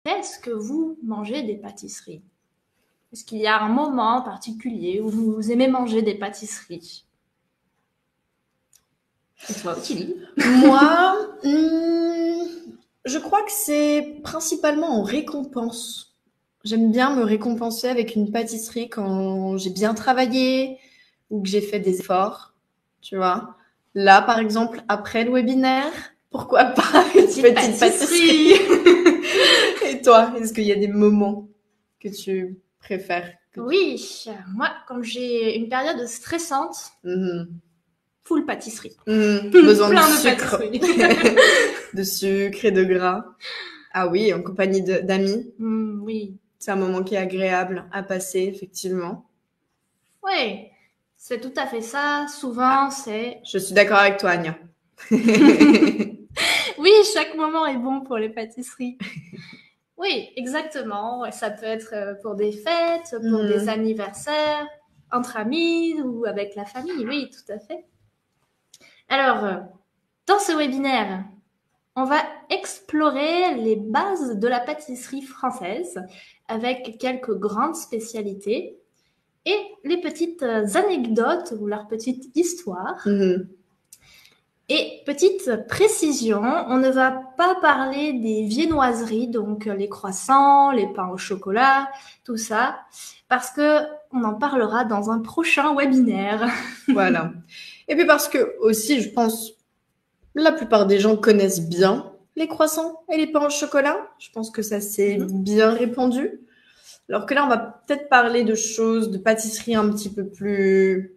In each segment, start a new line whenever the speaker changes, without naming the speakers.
est-ce que vous mangez des pâtisseries? Est-ce qu'il y a un moment particulier où vous aimez manger des pâtisseries? Et toi, Ottilie?
Moi, je crois que c'est principalement en récompense. J'aime bien me récompenser avec une pâtisserie quand j'ai bien travaillé ou que j'ai fait des efforts, tu vois. Là, par exemple, après le webinaire, pourquoi pas une petite pâtisserie. Et toi, est-ce qu'il y a des moments que tu préfères?
Oui, moi, quand j'ai une période stressante, full pâtisserie.
Besoin
Plein
de
de
sucre.
pâtisserie.
De sucre et de gras. Ah oui, en compagnie d'amis.
Oui.
C'est un moment qui est agréable à passer, effectivement.
Oui, c'est tout à fait ça. Souvent, c'est...
Je suis d'accord avec toi, Anya.
Oui, chaque moment est bon pour les pâtisseries. Oui, exactement. Ouais, ça peut être pour des fêtes, pour des anniversaires, entre amis ou avec la famille. Oui, tout à fait. Alors, dans ce webinaire, on va explorer les bases de la pâtisserie française avec quelques grandes spécialités et les petites anecdotes ou leurs petites histoires. Et petite précision, on ne va pas parler des viennoiseries, donc les croissants, les pains au chocolat, tout ça, parce que on en parlera dans un prochain webinaire.
Voilà. Et puis parce que aussi, je pense, la plupart des gens connaissent bien les croissants et les pains au chocolat. Je pense que ça s'est bien répandu. Alors que là, on va peut-être parler de choses, de pâtisserie un petit peu plus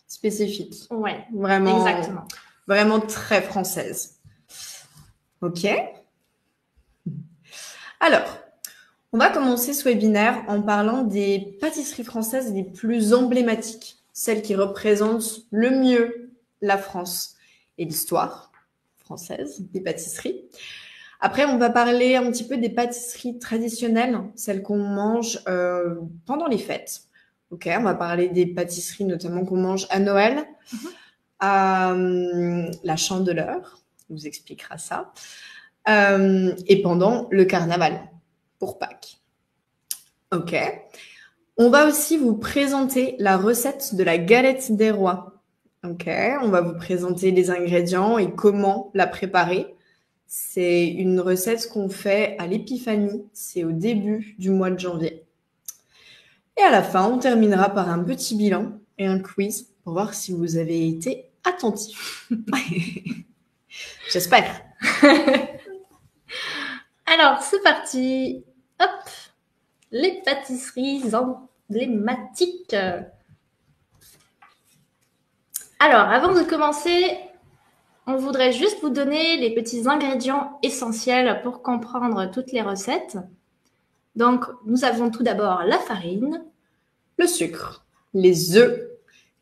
spécifiques.
Ouais,
vraiment,
exactement.
Vraiment très française. Ok. Alors, on va commencer ce webinaire en parlant des pâtisseries françaises les plus emblématiques, celles qui représentent le mieux la France et l'histoire française des pâtisseries. Après, on va parler un petit peu des pâtisseries traditionnelles, celles qu'on mange pendant les fêtes. Ok, on va parler des pâtisseries notamment qu'on mange à Noël, à la Chandeleur, on vous expliquera ça, et pendant le carnaval, pour Pâques. Ok. On va aussi vous présenter la recette de la galette des rois. Ok. On va vous présenter les ingrédients et comment la préparer. C'est une recette qu'on fait à l'épiphanie. C'est au début du mois de janvier. Et à la fin, on terminera par un petit bilan et un quiz pour voir si vous avez été attentif. J'espère.
Alors, c'est parti. Hop, les pâtisseries emblématiques. Alors, avant de commencer, on voudrait juste vous donner les petits ingrédients essentiels pour comprendre toutes les recettes. Donc, nous avons tout d'abord la farine,
le sucre, les œufs,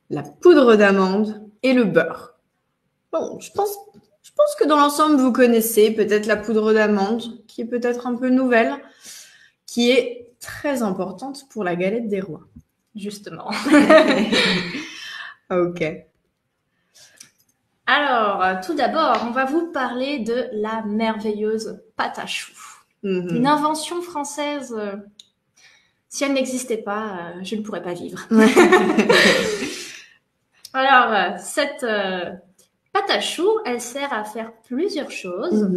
la poudre d'amande et le beurre. Bon, je pense que dans l'ensemble, vous connaissez peut-être la poudre d'amande, qui est peut-être un peu nouvelle, qui est très importante pour la galette des rois.
Justement.
Ok.
Alors, tout d'abord, on va vous parler de la merveilleuse pâte à choux. Une invention française. Si elle n'existait pas, je ne pourrais pas vivre. Alors, cette pâte à choux, elle sert à faire plusieurs choses.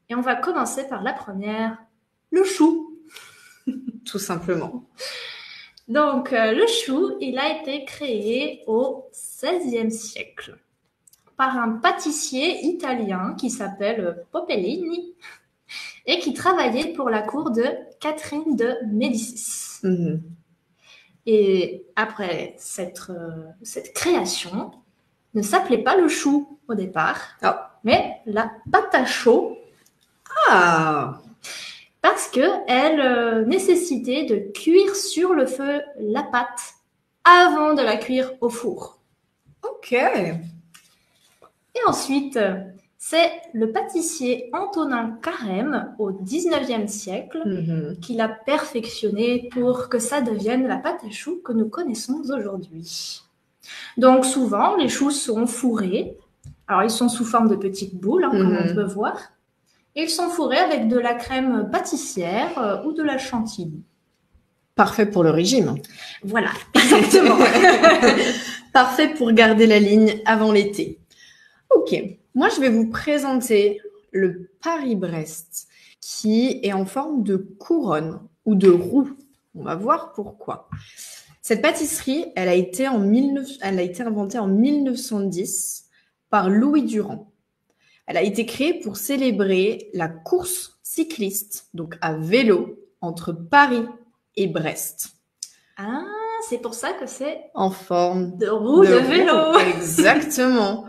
Et on va commencer par la première, le chou.
Tout simplement.
Donc, le chou, il a été créé au XVIe siècle par un pâtissier italien qui s'appelle Popellini et qui travaillait pour la cour de Catherine de Médicis. Et après cette création, ne s'appelait pas le chou au départ, mais la pâte à chaud. Parce qu'elle nécessitait de cuire sur le feu la pâte avant de la cuire au four.
Ok.
Et ensuite, c'est le pâtissier Antonin Carême au XIXe siècle qui l'a perfectionné pour que ça devienne la pâte à choux que nous connaissons aujourd'hui. Donc souvent, les choux sont fourrés. Alors ils sont sous forme de petites boules, comme on peut voir. Ils sont fourrés avec de la crème pâtissière ou de la chantilly.
Parfait pour le régime.
Voilà, exactement.
Parfait pour garder la ligne avant l'été. Ok, moi je vais vous présenter le Paris-Brest qui est en forme de couronne ou de roue. On va voir pourquoi. Cette pâtisserie, elle a été inventée en 1910 par Louis Durand. Elle a été créée pour célébrer la course cycliste, donc à vélo, entre Paris et Brest.
Ah, c'est pour ça que c'est
en forme
de roue de vélo.
Exactement.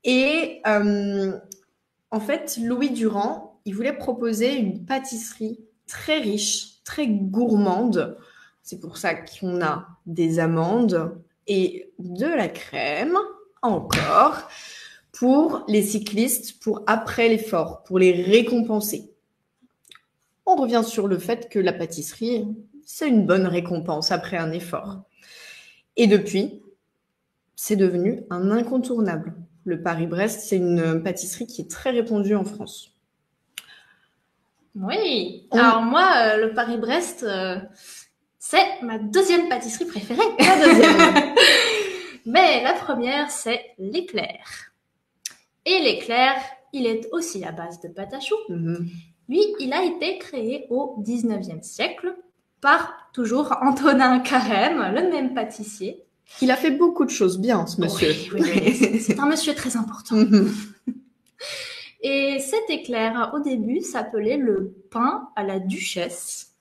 Et en fait, Louis Durand, il voulait proposer une pâtisserie très riche, très gourmande. C'est pour ça qu'on a des amandes et de la crème encore pour les cyclistes, pour après l'effort, pour les récompenser. On revient sur le fait que la pâtisserie, c'est une bonne récompense après un effort. Et depuis, c'est devenu un incontournable. Le Paris-Brest, c'est une pâtisserie qui est très répandue en France.
Oui. Alors moi, le Paris-Brest, c'est ma deuxième pâtisserie préférée.
La deuxième.
Mais la première, c'est l'éclair. Et l'éclair, il est aussi à base de pâte à choux. Lui, il a été créé au 19e siècle par toujours Antonin Carême, le même pâtissier.
Il a fait beaucoup de choses bien, ce monsieur.
Oui. C'est un monsieur très important. Et cet éclair, au début, s'appelait le pain à la duchesse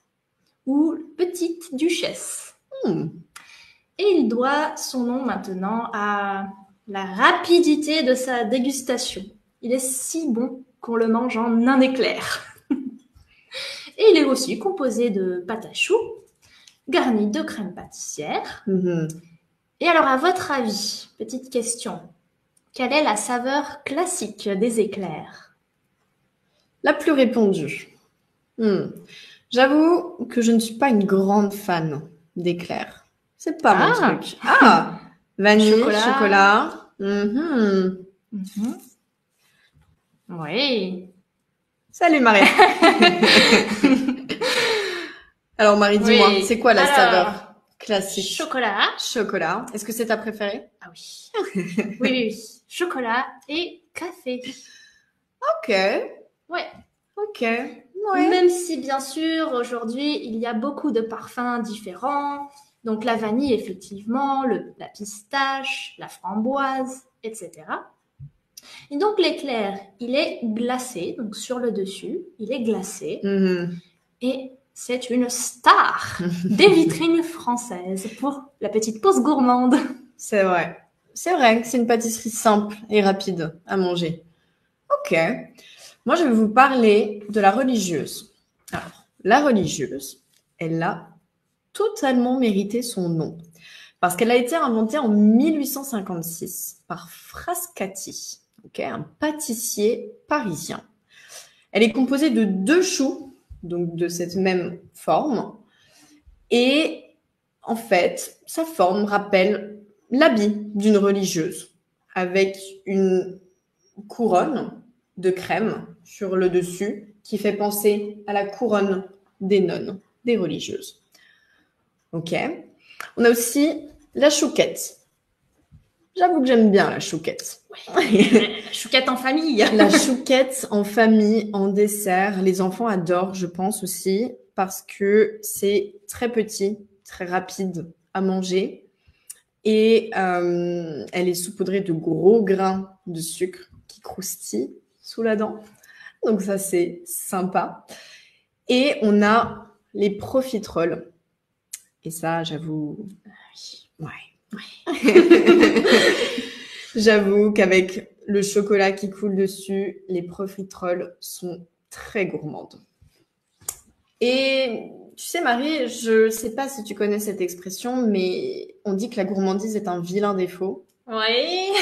ou petite duchesse. Et il doit son nom maintenant à la rapidité de sa dégustation. Il est si bon qu'on le mange en un éclair. Et il est aussi composé de pâte à choux, garni de crème pâtissière. Et alors, à votre avis, petite question, quelle est la saveur classique des éclairs?
La plus répandue. J'avoue que je ne suis pas une grande fan d'éclairs. C'est pas mon truc. Vanille, chocolat.
Oui.
Salut Marie. Alors Marie, dis-moi, c'est quoi la saveur classique? Chocolat. Est-ce que c'est ta préférée?
Ah oui. oui. Chocolat et café.
Ok.
Ouais.
Ok. Ouais.
Même si, bien sûr, aujourd'hui, il y a beaucoup de parfums différents. Donc, la vanille, effectivement, la pistache, la framboise, etc. Et donc, l'éclair, il est glacé. Donc, sur le dessus, il est glacé. Et c'est une star des vitrines françaises pour la petite pause gourmande.
C'est vrai. C'est vrai que c'est une pâtisserie simple et rapide à manger. Ok. Moi, je vais vous parler de la religieuse. Alors, la religieuse, elle a totalement mérité son nom parce qu'elle a été inventée en 1856 par Frascati, un pâtissier parisien. Elle est composée de 2 choux, donc de cette même forme, et en fait, sa forme rappelle l'habit d'une religieuse avec une couronne de crème sur le dessus qui fait penser à la couronne des nonnes, des religieuses. Ok. On a aussi la chouquette. J'avoue que j'aime bien la chouquette.
La chouquette en famille.
La chouquette en famille, en dessert. Les enfants adorent, je pense aussi, parce que c'est très petit, très rapide à manger. Et elle est saupoudrée de gros grains de sucre qui croustillent sous la dent. Donc ça, c'est sympa. Et on a les profiteroles. Et ça, j'avoue... J'avoue qu'avec le chocolat qui coule dessus, les profiteroles sont très gourmandes. Et tu sais, Marie, je sais pas si tu connais cette expression, mais on dit que la gourmandise est un vilain défaut.
Oui.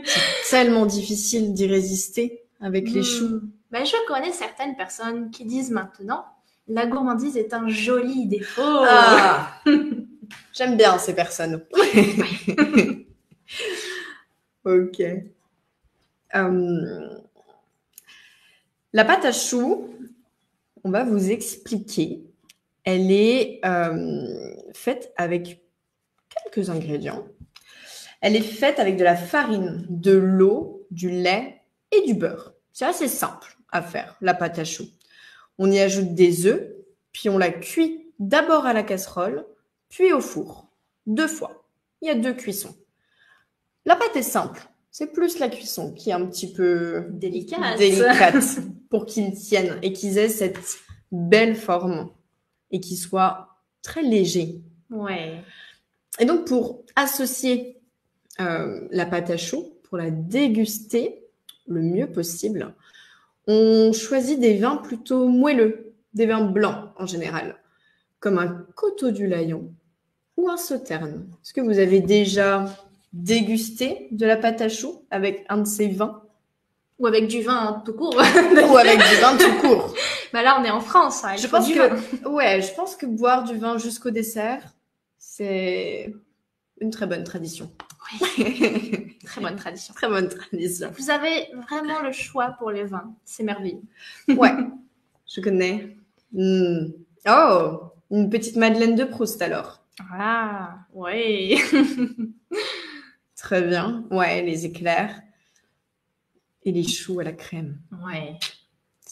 C'est tellement difficile d'y résister avec les choux.
Ben, je connais certaines personnes qui disent maintenant la gourmandise est un joli défaut.
J'aime bien ces personnes. Ok. La pâte à choux, on va vous expliquer. Elle est faite avec quelques ingrédients. Elle est faite avec de la farine, de l'eau, du lait et du beurre. C'est assez simple à faire, la pâte à choux. On y ajoute des œufs, puis on la cuit d'abord à la casserole, puis au four. 2 fois. Il y a 2 cuissons. La pâte est simple. C'est plus la cuisson qui est un petit peu délicate pour qu'ils tiennent et qu'ils aient cette belle forme et qu'ils soient très légers.
Ouais.
Et donc, pour associer la pâte à choux, pour la déguster le mieux possible, on choisit des vins plutôt moelleux, des vins blancs en général, comme un Coteau du Layon ou un Sauterne. Est-ce que vous avez déjà dégusté de la pâte à choux avec un de ces vins?
Ou avec du vin tout court.
Ou avec du vin tout court.
Bah là, on est en France. Hein,
je pense que boire du vin jusqu'au dessert, c'est une très bonne tradition.
Oui. Très bonne tradition.
Très bonne tradition.
Vous avez vraiment le choix pour les vins. C'est merveilleux.
Ouais, je connais. Oh, une petite Madeleine de Proust alors.
Ah, ouais.
Très bien. Ouais, les éclairs. Et les choux à la crème.
Ouais.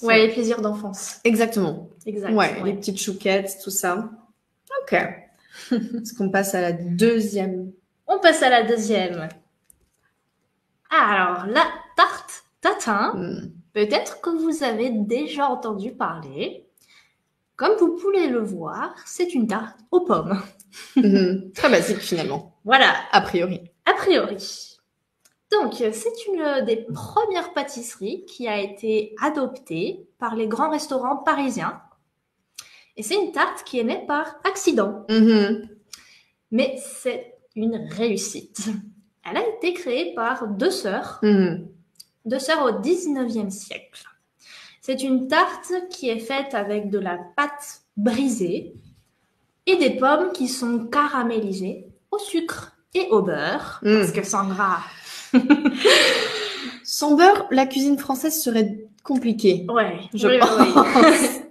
Ouais, les plaisirs d'enfance.
Exactement.
Exact.
Ouais, les petites chouquettes, tout ça. Ok. Est-ce qu'on passe à la deuxième?
On passe à la deuxième. Alors, la tarte tatin, peut-être que vous avez déjà entendu parler. Comme vous pouvez le voir, c'est une tarte aux pommes.
Très basique finalement.
Voilà.
A priori.
A priori. Donc, c'est une des premières pâtisseries qui a été adoptée par les grands restaurants parisiens. Et c'est une tarte qui est née par accident. Mais c'est une réussite. Elle a été créée par 2 sœurs. 2 sœurs au 19e siècle. C'est une tarte qui est faite avec de la pâte brisée et des pommes qui sont caramélisées au sucre et au beurre. Parce que sans gras.
Sans beurre, la cuisine française serait compliquée.
Ouais,
je pense.
Oui.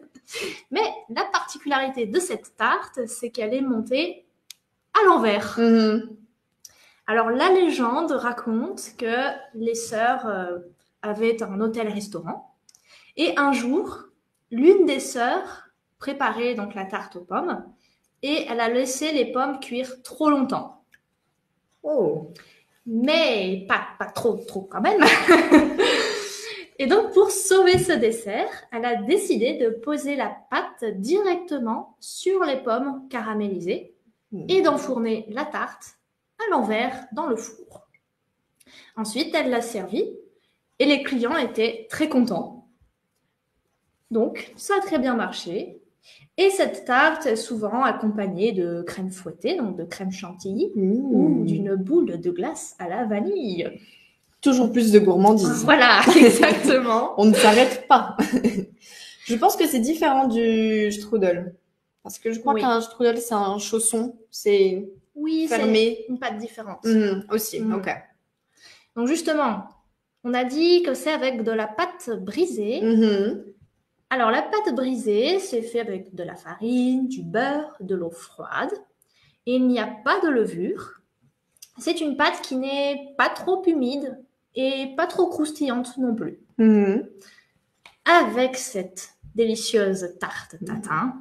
Mais la particularité de cette tarte, c'est qu'elle est montée à l'envers. Alors, la légende raconte que les sœurs avaient un hôtel-restaurant et un jour, l'une des sœurs préparait donc la tarte aux pommes et elle a laissé les pommes cuire trop longtemps.
Oh.
Mais pas trop quand même. Et donc, pour sauver ce dessert, elle a décidé de poser la pâte directement sur les pommes caramélisées et d'enfourner la tarte à l'envers dans le four. Ensuite, elle l'a servie et les clients étaient très contents. Donc, ça a très bien marché. Et cette tarte est souvent accompagnée de crème fouettée, donc de crème chantilly, ou d'une boule de glace à la vanille.
Toujours plus de gourmandise.
Voilà, exactement.
On ne s'arrête pas. Je pense que c'est différent du strudel. Parce que je crois qu'un strudel, c'est un chausson. C'est fermé.
C'est une pâte différente.
Aussi, ok.
Donc justement, on a dit que c'est avec de la pâte brisée. Alors, la pâte brisée, c'est fait avec de la farine, du beurre, de l'eau froide. Et il n'y a pas de levure. C'est une pâte qui n'est pas trop humide et pas trop croustillante non plus. Avec cette délicieuse tarte tatin,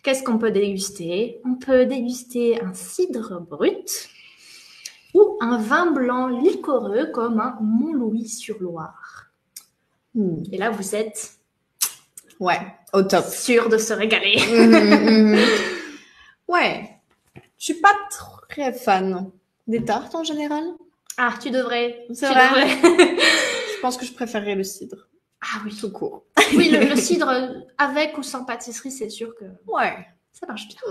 qu'est-ce qu'on peut déguster? On peut déguster un cidre brut ou un vin blanc liquoreux comme un Montlouis-sur-Loire. Et là, vous êtes...
Ouais, au top.
Sûr de se régaler.
Ouais. Je suis pas très fan des tartes en général.
Ah, tu devrais.
C'est vrai. Je pense que je préférerais le cidre.
Ah oui.
Tout court.
Oui, le cidre avec ou sans pâtisserie, c'est sûr que...
Ouais.
Ça marche bien.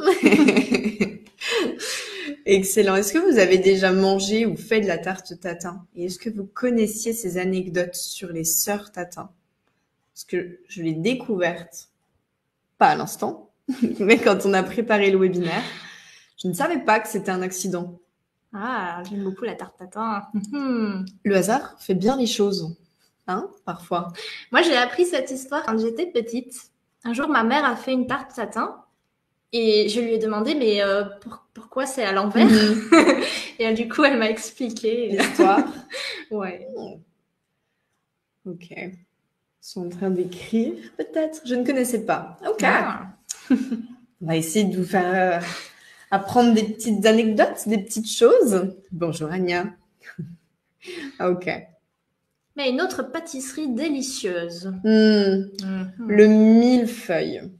Excellent. Est-ce que vous avez déjà mangé ou fait de la tarte tatin? Et est-ce que vous connaissiez ces anecdotes sur les sœurs tatin? Parce que je l'ai découverte, pas à l'instant, mais quand on a préparé le webinaire, je ne savais pas que c'était un accident.
Ah, j'aime beaucoup la tarte tatin.
Le hasard fait bien les choses. hein, parfois.
Moi, j'ai appris cette histoire quand j'étais petite. Un jour, ma mère a fait une tarte tatin et je lui ai demandé, mais pourquoi c'est à l'envers? Et du coup, elle m'a expliqué.
L'histoire.
Ouais.
Ok. Ils sont en train d'écrire, peut-être. Je ne connaissais pas. Ok.
Ah.
On va essayer de vous faire apprendre des petites anecdotes, des petites choses. Bonjour, Anya. Ok.
Mais une autre pâtisserie délicieuse.
Le millefeuille.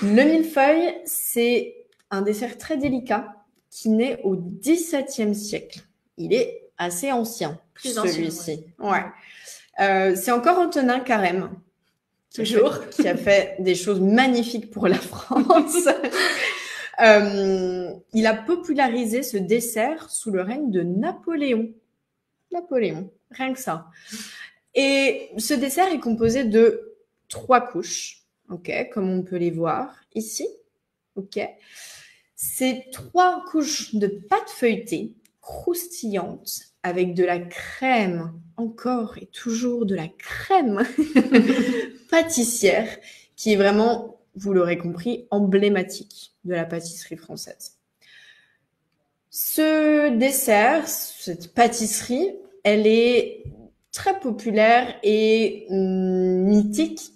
Le millefeuille, c'est un dessert très délicat qui naît au XVIIe siècle. Il est assez ancien, celui-ci. Ouais. C'est encore Antonin Carême.
Toujours.
Qui a fait des choses magnifiques pour la France. Il a popularisé ce dessert sous le règne de Napoléon. Napoléon, rien que ça. Et ce dessert est composé de 3 couches, ok, comme on peut les voir ici, ok. C'est 3 couches de pâte feuilletée, croustillante, avec de la crème, encore et toujours de la crème pâtissière, qui est vraiment, vous l'aurez compris, emblématique de la pâtisserie française. Ce dessert, cette pâtisserie, elle est très populaire et mythique,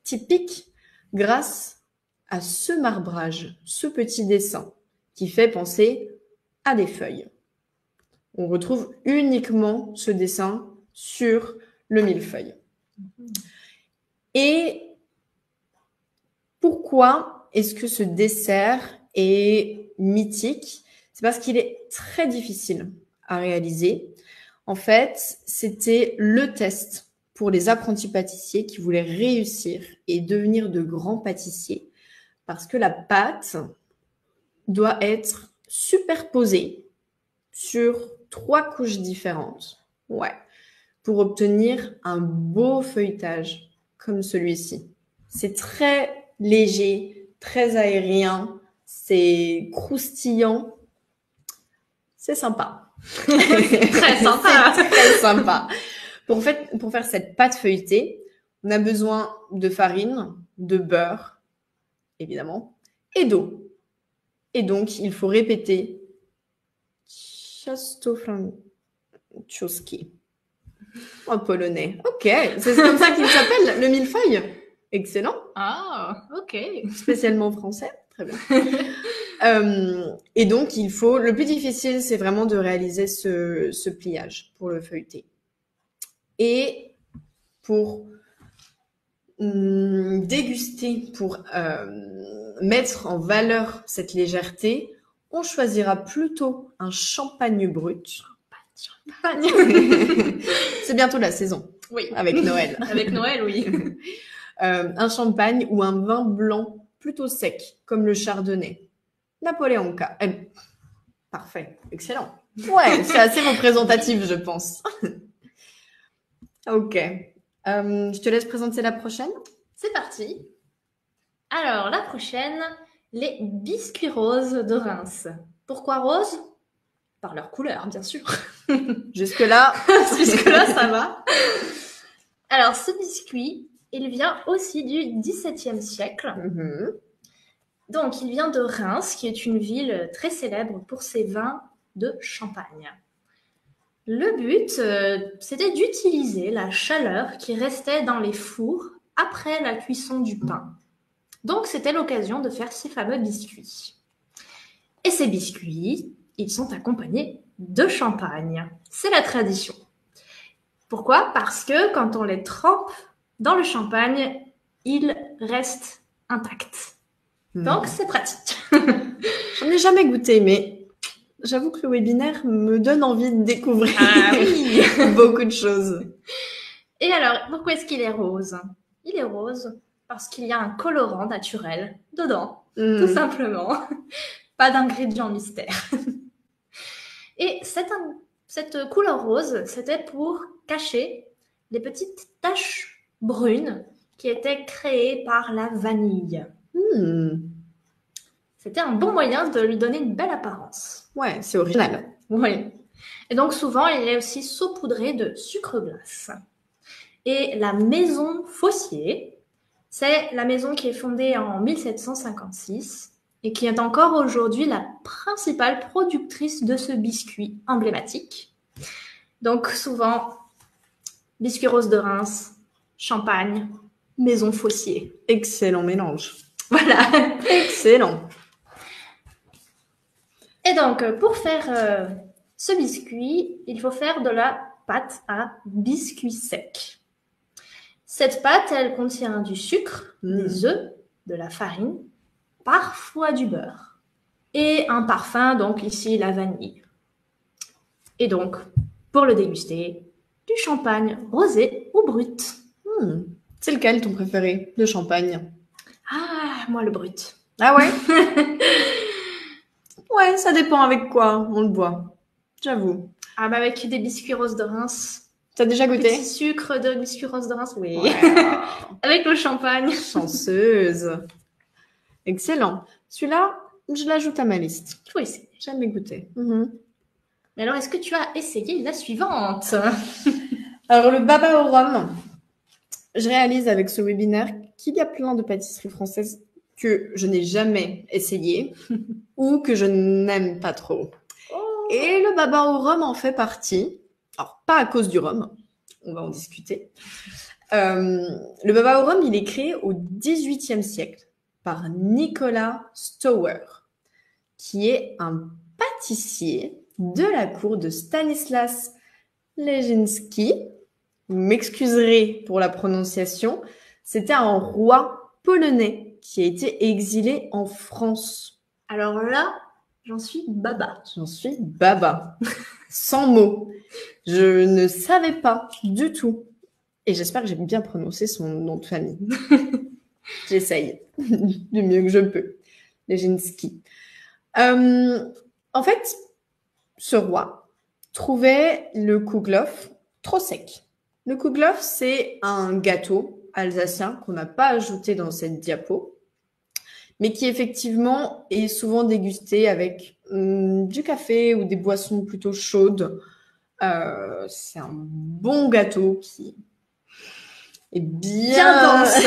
typique, grâce à ce marbrage, ce petit dessin qui fait penser à des feuilles. On retrouve uniquement ce dessin sur le millefeuille. Et pourquoi est-ce que ce dessert est mythique? C'est parce qu'il est très difficile à réaliser. En fait, c'était le test pour les apprentis pâtissiers qui voulaient réussir et devenir de grands pâtissiers, parce que la pâte doit être superposée sur 3 couches différentes, pour obtenir un beau feuilletage comme celui-ci. C'est très léger, très aérien, c'est croustillant, c'est sympa.
Très sympa.
C'est très sympa. Pour faire cette pâte feuilletée, on a besoin de farine, de beurre, évidemment, et d'eau. Et donc, il faut répéter Ciasto Franciszewski en polonais. Ok, c'est comme ça qu'il s'appelle, le millefeuille. Excellent.
Ah, ok.
Spécialement français. Très bien. Et donc, le plus difficile, c'est vraiment de réaliser ce pliage pour le feuilleter. Et pour déguster, pour mettre en valeur cette légèreté, on choisira plutôt un champagne brut.
Champagne.
C'est bientôt la saison.
Oui.
Avec Noël.
Avec Noël, oui.
Un champagne ou un vin blanc plutôt sec, comme le chardonnay. Napoléonka. Parfait. Excellent. Ouais, c'est assez représentatif, je pense. Ok. Je te laisse présenter la prochaine.
C'est parti. Alors, la prochaine, les biscuits roses de Reims. Pourquoi roses? Par leur couleur, bien sûr.
Jusque-là,
ça va. Alors, ce biscuit, il vient aussi du XVIIe siècle. Donc, il vient de Reims, qui est une ville très célèbre pour ses vins de champagne. Le but, c'était d'utiliser la chaleur qui restait dans les fours après la cuisson du pain. Donc, c'était l'occasion de faire ces fameux biscuits. Et ces biscuits, ils sont accompagnés de champagne. C'est la tradition. Pourquoi? Parce que quand on les trempe dans le champagne, ils restent intacts. Donc, c'est pratique.
J'en ai jamais goûté, mais j'avoue que le webinaire me donne envie de découvrir beaucoup de choses.
Et alors, pourquoi est-ce qu'il est rose? Il est rose parce qu'il y a un colorant naturel dedans, tout simplement. Pas d'ingrédients mystères. Et cette couleur rose, c'était pour cacher les petites taches brunes qui étaient créées par la vanille. C'était un bon moyen de lui donner une belle apparence.
Ouais, c'est original.
Oui. Et donc souvent, il est aussi saupoudré de sucre glace. Et la maison Fossier, c'est la maison qui est fondée en 1756 et qui est encore aujourd'hui la principale productrice de ce biscuit emblématique. Donc souvent, biscuit rose de Reims, champagne, maison Fossier.
Excellent mélange.
Voilà.
Excellent.
Et donc, pour faire ce biscuit, il faut faire de la pâte à biscuit sec. Cette pâte, elle contient du sucre, des œufs, de la farine, parfois du beurre, et un parfum, donc ici la vanille. Et donc, pour le déguster, du champagne rosé ou brut.
C'est lequel ton préféré, le champagne?
Ah, moi le brut.
Ah ouais? Ouais, ça dépend avec quoi on le boit, j'avoue.
Ah bah avec des biscuits roses de Reims.
T'as déjà goûté?
Petit sucre de biscuits roses de Reims, oui.
Ouais.
Avec le champagne.
Chanceuse. Excellent. Celui-là, je l'ajoute à ma liste.
Il faut essayer.
Jamais goûté.
Mais alors, est-ce que tu as essayé la suivante?
Alors, le baba au rhum, je réalise avec ce webinaire qu'il y a plein de pâtisseries françaises que je n'ai jamais essayé ou que je n'aime pas trop.
Oh.
Et le baba au rhum en fait partie. Alors, pas à cause du rhum, on va en discuter. Le baba au rhum, il est créé au XVIIIe siècle par Nicolas Stower, qui est un pâtissier de la cour de Stanislas Leszczyński. Vous m'excuserez pour la prononciation. C'était un roi polonais qui a été exilé en France.
Alors là, j'en suis baba.
J'en suis baba. Sans mots. Je ne savais pas du tout. Et j'espère que j'ai bien prononcé son nom de famille. J'essaye du mieux que je peux. Leszczyński. En fait, ce roi trouvait le kouglof trop sec. Le kouglof, c'est un gâteau alsacien qu'on n'a pas ajouté dans cette diapo, mais qui effectivement est souvent dégusté avec du café ou des boissons plutôt chaudes. C'est un bon gâteau qui est bien
dense.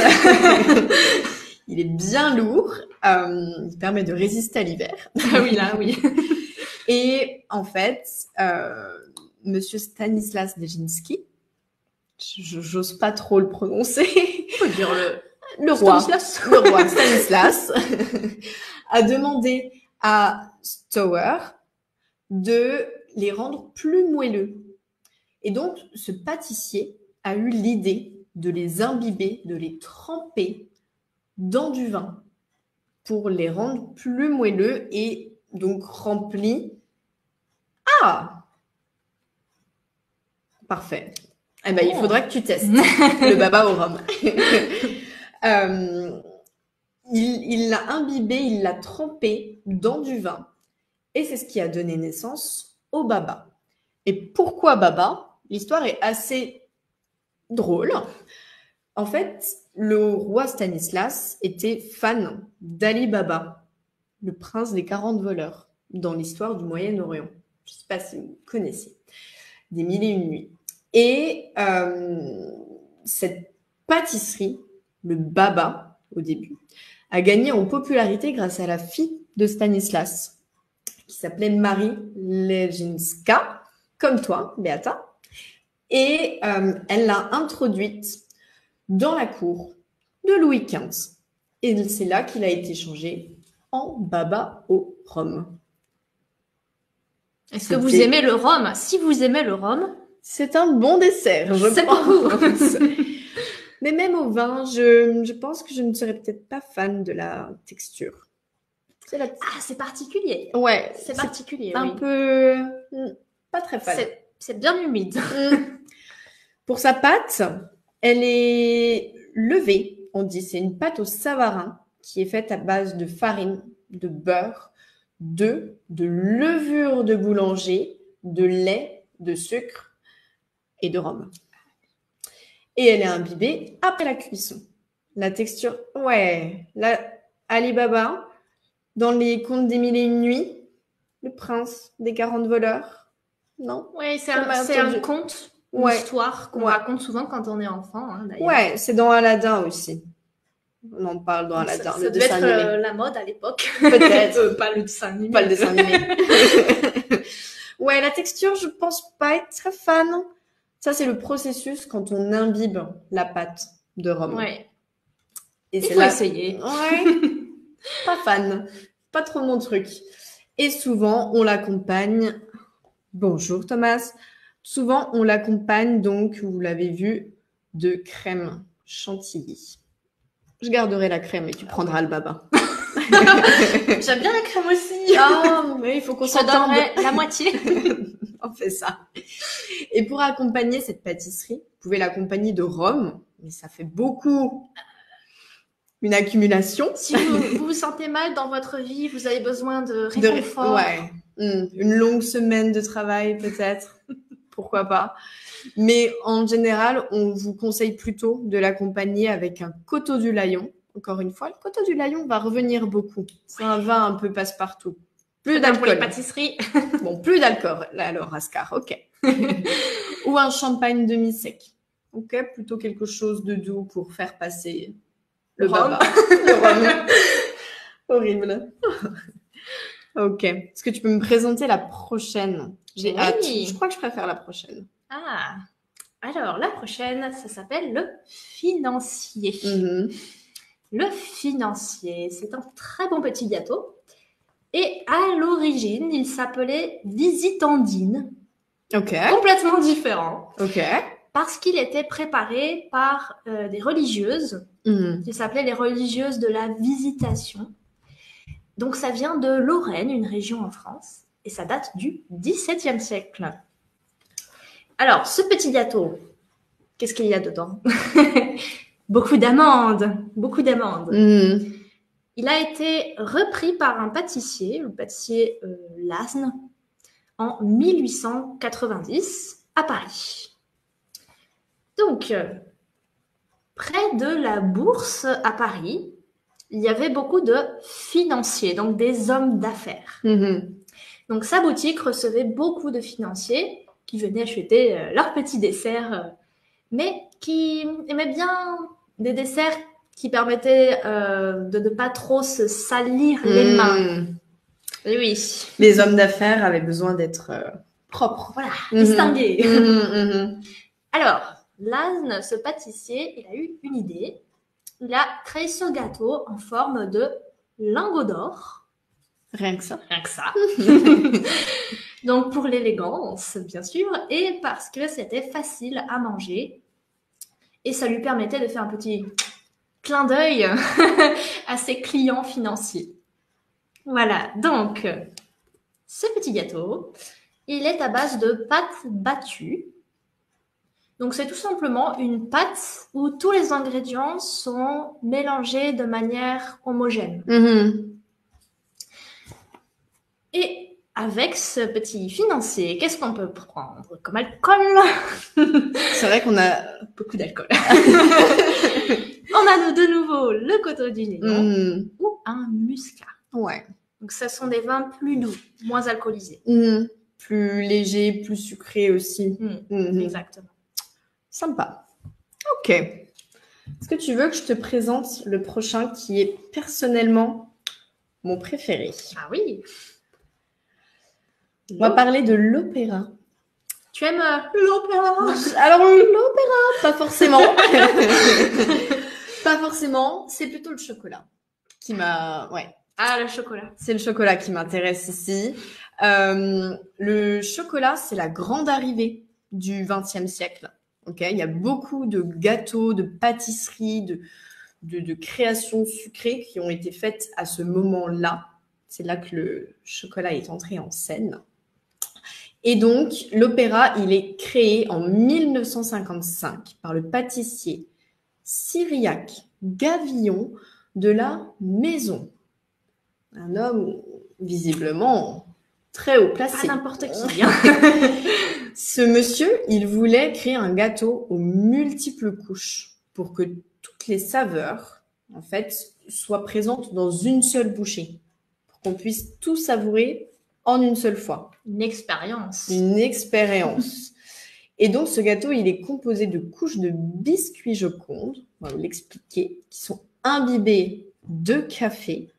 Il est bien lourd. Il permet de résister à l'hiver.
Ah oui, là, oui.
Et en fait, Monsieur Stanislas Leszczyński, j'ose pas trop le prononcer.
Faut dire
le roi,
Stanislas.
le roi Stanislas a demandé à Stower de les rendre plus moelleux. Et donc, ce pâtissier a eu l'idée de les imbiber, de les tremper dans du vin pour les rendre plus moelleux et donc remplis. Ah! Parfait. Eh ben, il faudra que tu testes le baba au rhum. Il l'a imbibé, il l'a trempé dans du vin. Et c'est ce qui a donné naissance au baba. Et pourquoi baba? L'histoire est assez drôle. En fait, le roi Stanislas était fan d'Ali Baba, le prince des 40 voleurs, dans l'histoire du Moyen-Orient. Je ne sais pas si vous connaissez. Des Mille et une nuits. Et cette pâtisserie, le baba, au début, a gagné en popularité grâce à la fille de Stanislas, qui s'appelait Marie Leszczyńska, comme toi, Beata. Et elle l'a introduite dans la cour de Louis XV. Et c'est là qu'il a été changé en baba au rhum.
Est-ce que vous aimez le rhum? Si vous aimez le rhum,
c'est un bon dessert, je
c'est pour vous.
pense. Mais même au vin, je pense que je ne serais peut-être pas fan de la texture.
Ah, c'est particulier.
Ouais,
c'est particulier.
Un
oui.
peu pas très fan.
C'est bien humide.
Pour sa pâte, elle est levée. On dit c'est une pâte au savarin qui est faite à base de farine, de beurre, d'œufs, de levure de boulanger, de lait, de sucre et de rhum. Et elle est imbibée après la cuisson. La texture, ouais, Ali Baba, dans les contes des Mille et une nuits, le prince des 40 voleurs, non?
Oui, c'est un conte Une histoire qu'on raconte souvent quand on est enfant, hein, d'ailleurs.
Ouais, c'est dans Aladdin aussi. On en parle dans Aladdin,
ça devait être la mode à l'époque.
Peut-être.
Pas le dessin animé.
Pas le dessin animé. Ouais, la texture, je pense pas être très fan. Ça, c'est le processus quand on imbibe la pâte de rhum.
Ouais.
Et
il faut essayer.
Ouais. Pas fan. Pas trop mon truc. Et souvent, on l'accompagne. Bonjour Thomas. Souvent, on l'accompagne, donc, vous l'avez vu, de crème chantilly. Je garderai la crème et tu prendras le baba.
J'aime bien la crème aussi.
Ah, mais il faut qu'on s'entende.
La moitié.
On fait ça. Et pour accompagner cette pâtisserie, vous pouvez l'accompagner de rhum, mais ça fait beaucoup. Une accumulation.
Si vous vous sentez mal dans votre vie, vous avez besoin de réconfort.
Ouais. Une longue semaine de travail, peut-être. Pourquoi pas. Mais en général, on vous conseille plutôt de l'accompagner avec un coteau du Layon. Encore une fois, le coteau du Layon va revenir beaucoup. C'est un vin un peu passe-partout. Plus d'alcool.
Pour les pâtisseries.
Bon, plus d'alcool. Là, alors, Ascar, ok. Ou un champagne demi-sec. Ok, plutôt quelque chose de doux pour faire passer le baba. Le rhum. Horrible. Ok. Est-ce que tu peux me présenter la prochaine? J'ai hâte. Je crois que je préfère la prochaine.
Ah. Alors, la prochaine, ça s'appelle le financier. Le financier, c'est un très bon petit gâteau. Et à l'origine, il s'appelait visitandine.
Ok.
Complètement différent.
Ok.
Parce qu'il était préparé par des religieuses, qui s'appelaient les religieuses de la Visitation. Donc ça vient de Lorraine, une région en France, et ça date du XVIIe siècle. Alors, ce petit gâteau, qu'est-ce qu'il y a dedans? Beaucoup d'amandes, beaucoup d'amandes. Il a été repris par un pâtissier, le pâtissier Lasne, en 1890 à Paris. Donc, près de la Bourse à Paris, il y avait beaucoup de financiers, donc des hommes d'affaires. Donc, sa boutique recevait beaucoup de financiers qui venaient acheter leurs petits desserts, mais qui aimaient bien des desserts qui permettaient de ne pas trop se salir les mains. Et oui.
Les hommes d'affaires avaient besoin d'être propres.
Voilà, distingués. Alors, Lasne, ce pâtissier, il a eu une idée. Il a créé ce gâteau en forme de lingot d'or.
Rien que ça.
Rien que ça. Donc, pour l'élégance, bien sûr, et parce que c'était facile à manger. Et ça lui permettait de faire un petit clin d'œil à ses clients financiers. Voilà, donc, ce petit gâteau, il est à base de pâte battue. Donc, c'est tout simplement une pâte où tous les ingrédients sont mélangés de manière homogène. Et avec ce petit financier, qu'est-ce qu'on peut prendre comme alcool?
C'est vrai qu'on a beaucoup d'alcool.
On a de nouveau le coteau du Layon ou un muscat.
Ouais.
Donc, ce sont des vins plus doux, moins alcoolisés.
Plus légers, plus sucrés aussi.
Exactement.
Sympa. Ok. Est-ce que tu veux que je te présente le prochain qui est personnellement mon préféré?
Ah oui.
On va parler de l'opéra.
Tu aimes l'opéra?
Alors, l'opéra, pas forcément. Pas forcément. C'est plutôt le chocolat qui m'a... Ouais.
Ah, le chocolat.
C'est le chocolat qui m'intéresse ici. Le chocolat, c'est la grande arrivée du XXe siècle. Okay, il y a beaucoup de gâteaux, de pâtisseries, de créations sucrées qui ont été faites à ce moment-là. C'est là que le chocolat est entré en scène. Et donc, l'opéra, il est créé en 1955 par le pâtissier Cyriaque Gavillon de la Maison. Un homme visiblement très haut placé.
Pas n'importe qui. Hein.
Ce monsieur, il voulait créer un gâteau aux multiples couches pour que toutes les saveurs, en fait, soient présentes dans une seule bouchée. Pour qu'on puisse tout savourer en une seule fois.
Une expérience.
Une expérience. Et donc, ce gâteau, il est composé de couches de biscuits Joconde, on va vous l'expliquer, qui sont imbibés de café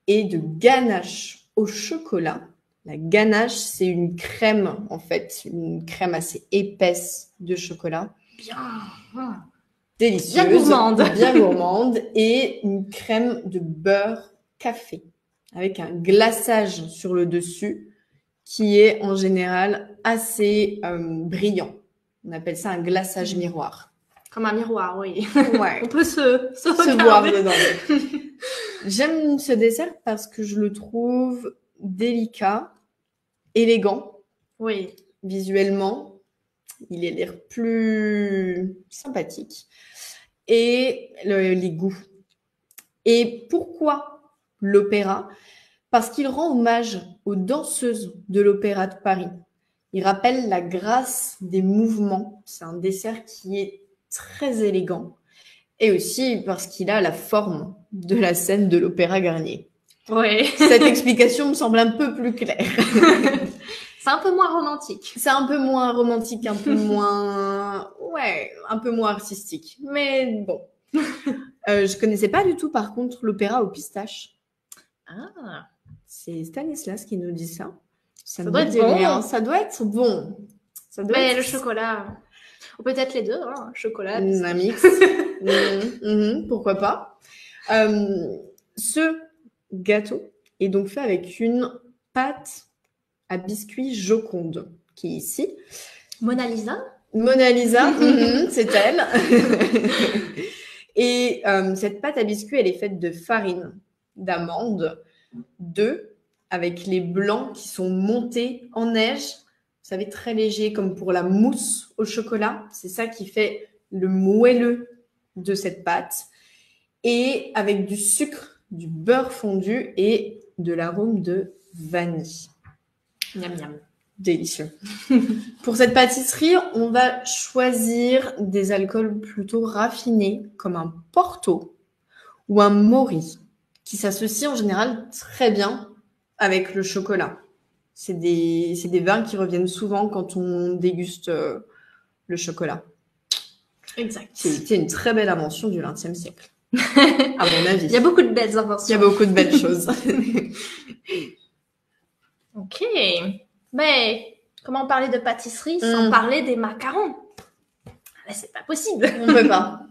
et de ganache au chocolat. La ganache, c'est une crème, en fait, une crème assez épaisse de chocolat.
Bien.
Délicieuse.
Bien gourmande.
Bien gourmande. Et une crème de beurre café, avec un glaçage sur le dessus, qui est en général assez brillant. On appelle ça un glaçage miroir.
Comme un miroir, oui.
Ouais.
On peut se
Se voir
regarder.
dedans. J'aime ce dessert parce que je le trouve délicat, élégant,
Oui.
visuellement. Il a l'air plus sympathique. Et les goûts. Et pourquoi l'opéra? Parce qu'il rend hommage aux danseuses de l'Opéra de Paris. Il rappelle la grâce des mouvements. C'est un dessert qui est très élégant. Et aussi parce qu'il a la forme de la scène de l'Opéra Garnier.
Oui.
Cette explication me semble un peu plus claire.
C'est un peu moins romantique.
C'est un peu moins romantique, un peu moins... Ouais, un peu moins artistique. Mais bon. Je connaissais pas du tout, par contre, l'opéra aux pistaches.
Ah.
C'est Stanislas qui nous dit ça.
Ça doit être bon.
Ça doit être bon. Ça doit
Mais
être
le chocolat, ou peut-être les deux, hein, chocolat.
un mix. Pourquoi pas. Ce gâteau est donc fait avec une pâte à biscuits Joconde, qui est ici.
Mona Lisa.
Mona Lisa, c'est elle. Et cette pâte à biscuits, elle est faite de farine, d'amandes, d'œufs, avec les blancs qui sont montés en neige. Vous savez, très léger, comme pour la mousse au chocolat. C'est ça qui fait le moelleux de cette pâte. Et avec du sucre, du beurre fondu et de l'arôme de vanille.
Miam miam.
Délicieux. Pour cette pâtisserie, on va choisir des alcools plutôt raffinés, comme un Porto ou un Mori, qui s'associent en général très bien avec le chocolat. C'est des vins qui reviennent souvent quand on déguste le chocolat.
Exact.
C'était une très belle invention du XXe siècle, à mon avis.
Il y a beaucoup de belles inventions.
Il y a beaucoup de belles choses.
Ok. Mais comment parler de pâtisserie sans parler des macarons? Mais c'est pas possible.
On peut pas.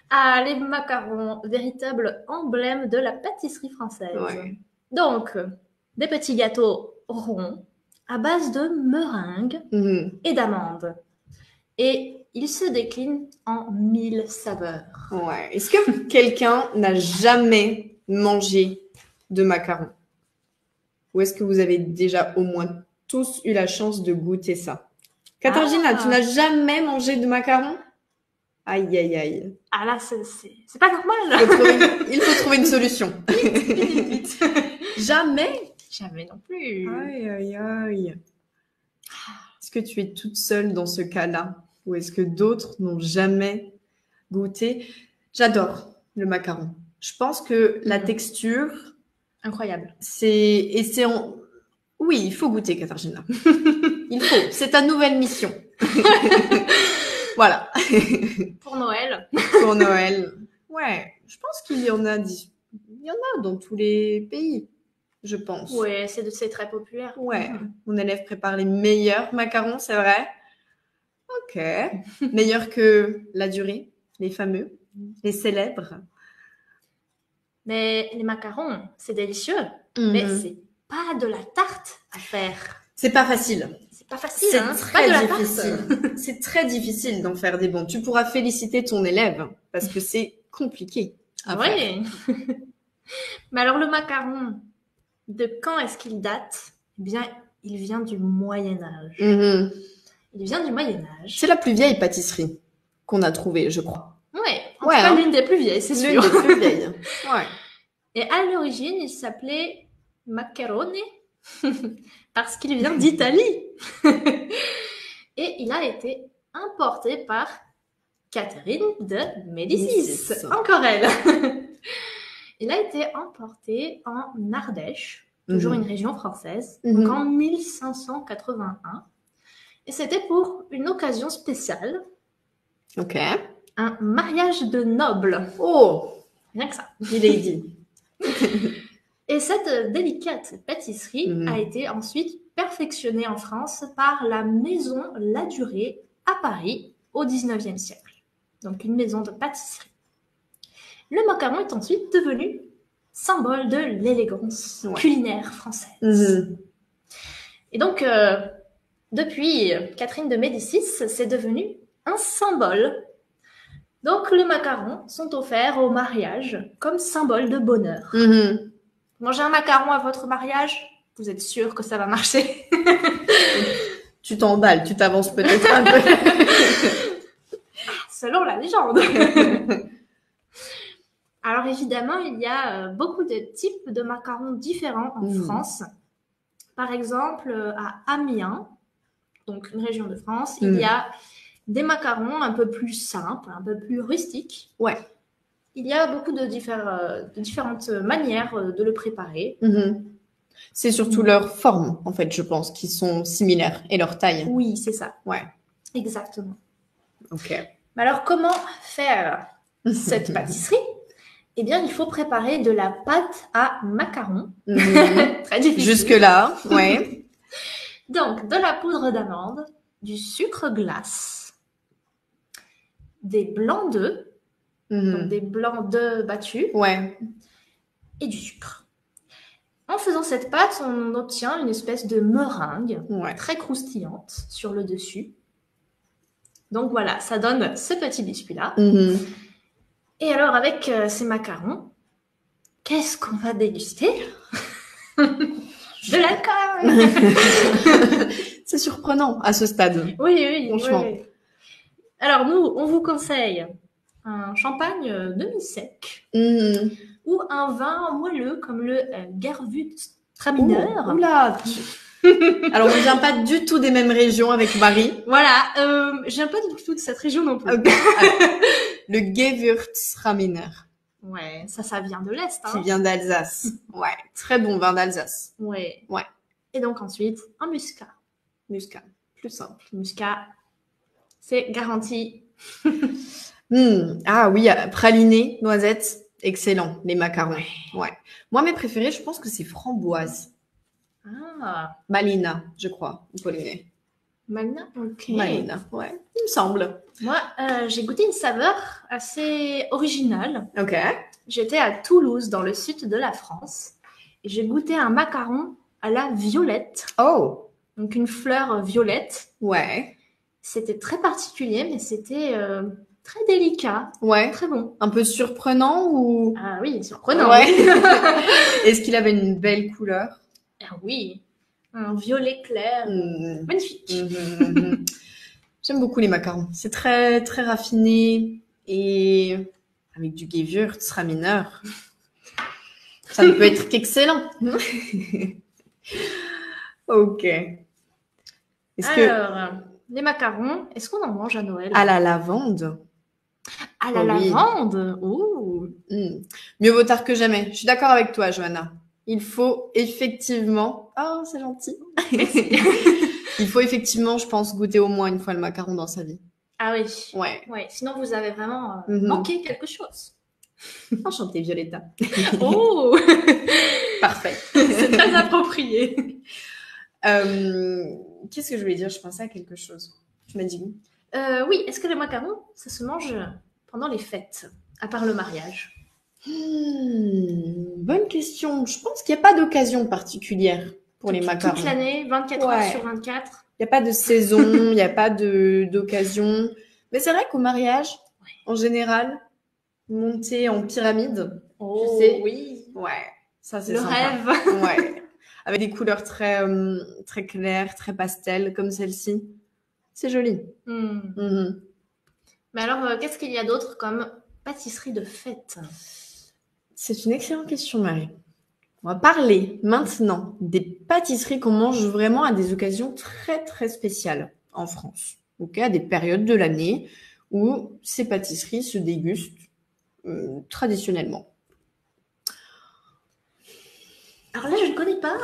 Ah, les macarons, véritable emblème de la pâtisserie française.
Ouais.
Donc, des petits gâteaux ronds à base de meringue et d'amandes. Et ils se déclinent en 1000 saveurs.
Ouais. Est-ce que quelqu'un n'a jamais mangé de macarons? Ou est-ce que vous avez déjà au moins tous eu la chance de goûter ça? Katarzyna, tu n'as jamais mangé de macarons? Aïe, aïe, aïe.
Ah là, c'est pas normal.
Il faut trouver une solution.
Vite.
Jamais?
Jamais non plus.
Aïe, aïe, aïe. Est-ce que tu es toute seule dans ce cas-là? Ou est-ce que d'autres n'ont jamais goûté? J'adore le macaron. Je pense que la texture...
Incroyable.
Oui, il faut goûter, Katarzyna. Il faut. C'est ta nouvelle mission. Voilà.
Pour Noël.
Pour Noël. Ouais, je pense qu'il y en a dans tous les pays, je pense.
Ouais, c'est très populaire.
Ouais. Mon élève prépare les meilleurs macarons, c'est vrai. Ok. Meilleurs que la durée, les fameux, les célèbres.
Mais les macarons, c'est délicieux. Mais c'est pas de la tarte à faire.
C'est pas facile.
C'est pas facile,
C'est
hein.
très
pas de
difficile. C'est très difficile d'en faire des bons. Tu pourras féliciter ton élève parce que c'est compliqué à faire.
Oui. Mais alors le macaron, de quand est-ce qu'il date? Eh bien, il vient du Moyen-Âge. Il vient du Moyen-Âge.
C'est la plus vieille pâtisserie qu'on a trouvée, je crois.
Ouais, en tout cas, l'une des plus vieilles, c'est sûr.
L'une des plus vieilles. Ouais.
Et à l'origine, il s'appelait macarone parce qu'il vient d'Italie. Et il a été importé par Catherine de Médicis. Encore elle. Il a été importé en Ardèche, toujours une région française, donc en 1581. Et c'était pour une occasion spéciale,
Ok.
un mariage de nobles.
Oh,
Rien que ça.
il est dit.
Et cette délicate pâtisserie
Mhm.
a été ensuite perfectionnée en France par la maison Ladurée à Paris au XIXe siècle. Donc une maison de pâtisserie. Le macaron est ensuite devenu symbole de l'élégance culinaire française.
Mhm.
Et donc, depuis Catherine de Médicis, c'est devenu un symbole. Donc, les macarons sont offerts au mariage comme symbole de bonheur.
Mhm.
Mangez un macaron à votre mariage, vous êtes sûr que ça va marcher.
Tu t'emballes, tu t'avances peut-être un peu.
Selon la légende. Alors évidemment, il y a beaucoup de types de macarons différents en France. Par exemple, à Amiens, donc une région de France, il y a des macarons un peu plus simples, un peu plus rustiques.
Ouais.
Il y a beaucoup de différentes manières de le préparer.
Mhm. C'est surtout leur forme, en fait, je pense, qui sont similaires et leur taille.
Oui, c'est ça.
Ouais.
Exactement.
Ok.
Mais alors, comment faire cette pâtisserie? Eh bien, il faut préparer de la pâte à macarons. Très difficile.
Jusque-là, ouais.
Donc, de la poudre d'amande, du sucre glace, des blancs d'œufs, donc des blancs d'œufs battus,
ouais.
et du sucre. En faisant cette pâte, on obtient une espèce de meringue très croustillante sur le dessus. Donc voilà, ça donne ce petit biscuit-là. Et alors, avec ces macarons, qu'est-ce qu'on va déguster? De l'alcool.
C'est surprenant à ce stade.
Oui,
franchement.
Oui. Alors nous, on vous conseille un champagne demi-sec ou un vin moelleux comme le Gewürztraminer.
Oula. Alors on ne vient pas du tout des mêmes régions avec Marie.
Voilà, je viens pas du tout de cette région non plus.
Okay. Alors, le Gewürztraminer.
Ouais, ça vient de l'Est.
Qui vient d'Alsace. Ouais, très bon vin d'Alsace.
Ouais.
Ouais.
Et donc ensuite, un muscat.
Muscat, plus simple.
Muscat, c'est garanti.
Ah oui, praliné, noisette, excellent, les macarons. Ouais. Moi, mes préférés, je pense que c'est framboise.
Ah.
Malina, je crois, au polonais.
Malina, ok.
Malina, ouais, il me semble.
Moi, j'ai goûté une saveur assez originale.
Ok.
J'étais à Toulouse, dans le sud de la France, et j'ai goûté un macaron à la violette.
Oh.
Donc une fleur violette.
Ouais.
C'était très particulier, mais c'était très délicat.
Ouais.
Très bon.
Un peu surprenant ou...
Ah oui, surprenant.
Ouais. Est-ce qu'il avait une belle couleur?
Ah oui. Un violet clair. Magnifique.
J'aime beaucoup les macarons. C'est très, très raffiné et avec du Gewürztraminer. Ça ne peut être qu'excellent. Ok.
Alors, les macarons, est-ce qu'on en mange à Noël?
À la lavande.
À la lavande? Oh.
Mieux vaut tard que jamais. Je suis d'accord avec toi, Johanna. Il faut effectivement... Oh, c'est gentil. Il faut effectivement, je pense, goûter au moins une fois le macaron dans sa vie.
Ah oui.
Ouais.
Sinon, vous avez vraiment manqué quelque chose.
Enchantée, Violetta.
Oh.
Parfait.
C'est très approprié.
Qu'est-ce que je voulais dire? Je pensais à quelque chose. Tu m'as dit
oui, est-ce que les macarons, ça se mange pendant les fêtes, à part le mariage?
Bonne question. Je pense qu'il n'y a pas d'occasion particulière pour les macarons.
Toute l'année, 24 heures sur 24.
Il n'y a pas de saison, il n'y a pas d'occasion. Mais c'est vrai qu'au mariage, en général, monter en pyramide, tu sais.
Oui.
Ouais, ça c'est
le
sympa.
Rêve.
Ouais. Avec des couleurs très, très claires, très pastel, comme celle-ci. C'est joli.
Mais alors, qu'est-ce qu'il y a d'autre comme pâtisserie de fête?
C'est une excellente question, Marie. On va parler maintenant des pâtisseries qu'on mange vraiment à des occasions très, très spéciales en France. Ok, à des périodes de l'année où ces pâtisseries se dégustent traditionnellement.
Alors là, je ne connais pas.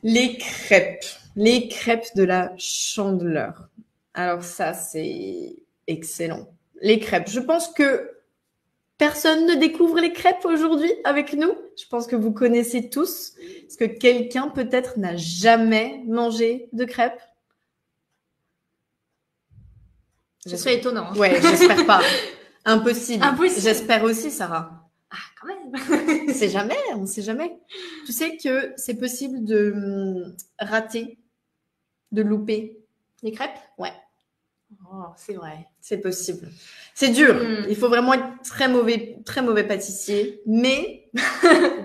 Les crêpes. Les crêpes de la Chandeleur. Alors ça, c'est excellent. Les crêpes. Je pense que personne ne découvre les crêpes aujourd'hui avec nous. Je pense que vous connaissez tous. Est-ce que quelqu'un peut-être n'a jamais mangé de crêpes?
Ce serait étonnant.
Ouais, j'espère pas. Impossible.
Impossible.
J'espère aussi, Sarah.
Ah, quand même.
On sait jamais, on sait jamais. Tu sais que c'est possible de rater, de louper.
Les crêpes?
Ouais.
Oh, c'est vrai.
C'est possible. C'est dur.
Mm.
Il faut vraiment être très mauvais pâtissier. Mais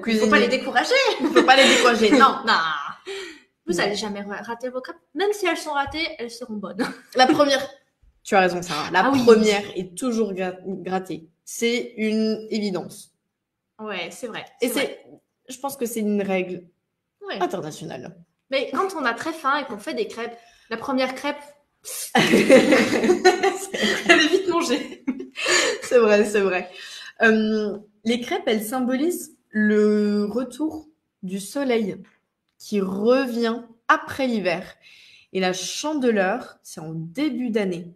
Il faut pas les décourager.
Il faut pas les décourager. Non.
Non. Vous allez jamais rater vos crêpes. Même si elles sont ratées, elles seront bonnes.
La première, tu as raison, Sarah. La première est toujours grattée. C'est une évidence.
Ouais, c'est vrai.
Et
vrai.
je pense que c'est une règle
Ouais.
internationale.
Mais quand on a très faim et qu'on fait des crêpes, la première crêpe, elle est vite mangée.
C'est vrai, c'est vrai. Les crêpes, elles symbolisent le retour du soleil qui revient après l'hiver. Et la Chandeleur, c'est en début d'année.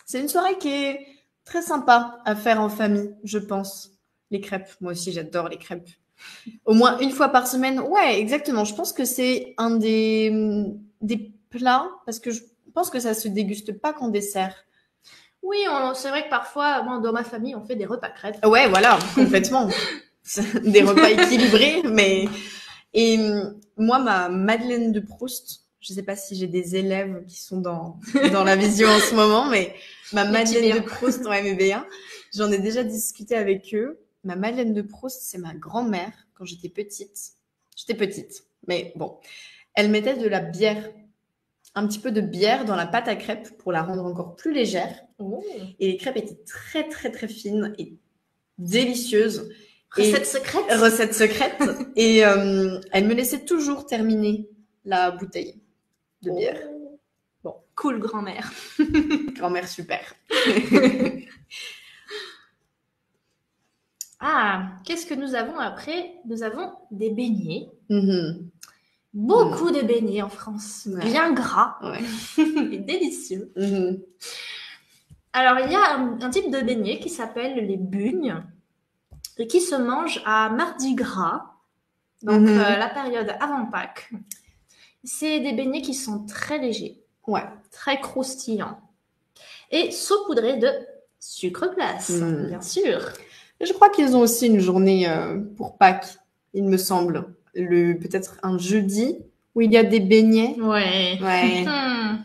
C'est une soirée qui est très sympa à faire en famille, je pense. Les crêpes, moi aussi j'adore les crêpes. Au moins une fois par semaine, ouais, exactement. Je pense que c'est un des plats, parce que je pense que ça se déguste pas qu'en dessert.
Oui, c'est vrai que parfois, moi, dans ma famille, on fait des repas crêpes.
Ouais, voilà, complètement. Des repas équilibrés, mais... Et moi, ma Madeleine de Proust, je sais pas si j'ai des élèves qui sont dans la vision en ce moment, mais ma Madeleine de Proust, ouais, mes B1, j'en ai déjà discuté avec eux. Ma Madeleine de Proust, c'est ma grand-mère quand j'étais petite. J'étais petite, mais bon. Elle mettait de la bière, un petit peu de bière dans la pâte à crêpes pour la rendre encore plus légère.
Oh.
Et les crêpes étaient très, très, très fines et délicieuses.
Recette secrète.
Recette secrète. Et elle me laissait toujours terminer la bouteille de bière.
Bon, cool grand-mère.
Grand-mère super.
Ah, qu'est-ce que nous avons après? Nous avons des beignets.
Mm-hmm.
Beaucoup de beignets en France.
Ouais.
Bien gras.
Ouais.
Et délicieux.
Mm-hmm.
Alors, il y a un type de beignet qui s'appelle les bugnes et qui se mange à Mardi Gras, donc la période avant Pâques. C'est des beignets qui sont très légers,
ouais,
très croustillants et saupoudrés de sucre glace, bien sûr.
Je crois qu'ils ont aussi une journée pour Pâques, il me semble. Peut-être un jeudi où il y a des beignets.
Ouais.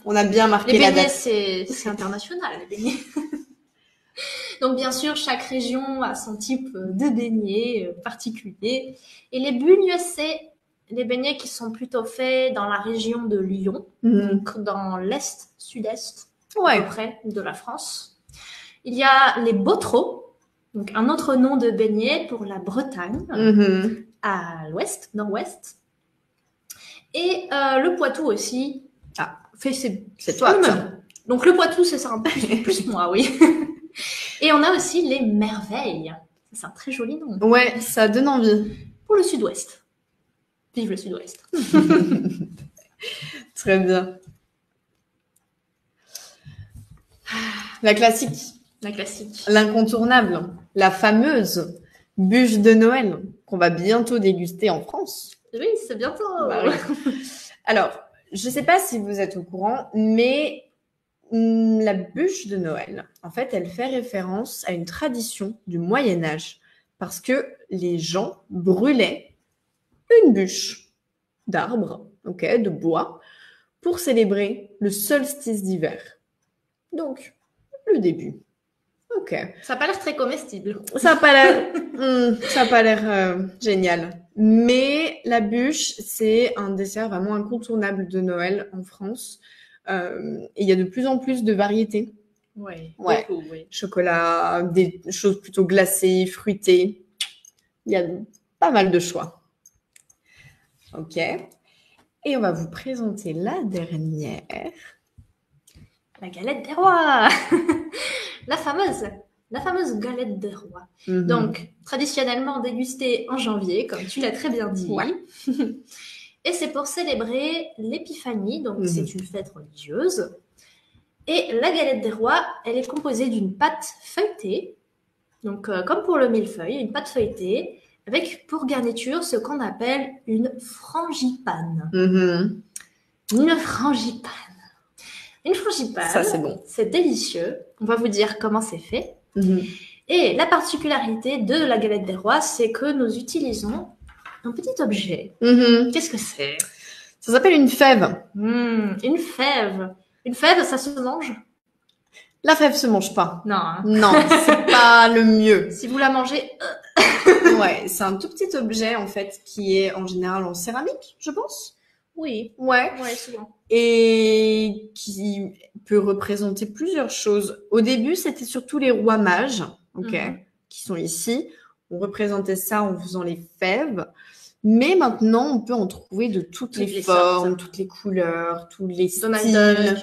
On a bien marqué
la date.
Les beignets,
c'est international, les beignets. Donc, bien sûr, chaque région a son type de beignet particulier. Et les bugnes, c'est les beignets qui sont plutôt faits dans la région de Lyon, donc dans l'est, sud-est, à peu près, de la France. Il y a les bottereaux, donc un autre nom de beignet pour la Bretagne, à l'ouest, nord-ouest. Et le Poitou aussi.
Ah,
c'est toi, ça. Donc, le Poitou, c'est ça, un peu plus moi, oui. Et on a aussi les merveilles. C'est un très joli nom.
Ouais, ça donne envie.
Pour le sud-ouest. Vive le sud-ouest.
Très bien. La classique.
La classique.
L'incontournable. La fameuse bûche de Noël qu'on va bientôt déguster en France.
Oui, c'est bientôt.
Bah, oui. Alors, je ne sais pas si vous êtes au courant, mais la bûche de Noël, en fait, elle fait référence à une tradition du Moyen-Âge parce que les gens brûlaient une bûche d'arbre, de bois, pour célébrer le solstice d'hiver. Donc, le début.
Ça n'a pas l'air très comestible.
Ça n'a pas l'air génial. Mais la bûche, c'est un dessert vraiment incontournable de Noël en France. Et il y a de plus en plus de variétés.
Ouais.
Beaucoup, oui. Chocolat, des choses plutôt glacées, fruitées. Il y a pas mal de choix. Ok. Et on va vous présenter la dernière.
La galette des rois. La fameuse galette des rois. Donc, traditionnellement dégustée en janvier, comme tu l'as très bien dit.
Ouais.
Et c'est pour célébrer l'épiphanie, donc c'est une fête religieuse. Et la galette des rois, elle est composée d'une pâte feuilletée, donc comme pour le millefeuille, une pâte feuilletée, avec pour garniture ce qu'on appelle une frangipane. Une frangipane. Une frangipane,
ça c'est bon.
C'est délicieux. On va vous dire comment c'est fait. Et la particularité de la galette des rois, c'est que nous utilisons un petit objet. Qu'est-ce que c'est?
Ça s'appelle une fève.
Une fève. Une fève, ça se mange?
La fève se mange pas.
Non. Hein.
Non, c'est pas le mieux.
Si vous la mangez...
Ouais, c'est un tout petit objet en fait qui est en général en céramique, je pense.
Oui.
Ouais,
souvent.
Et qui peut représenter plusieurs choses. Au début, c'était surtout les rois mages, qui sont ici. On représentait ça en faisant les fèves. Mais maintenant, on peut en trouver de toutes les formes, sortes. Toutes les couleurs, tous les styles.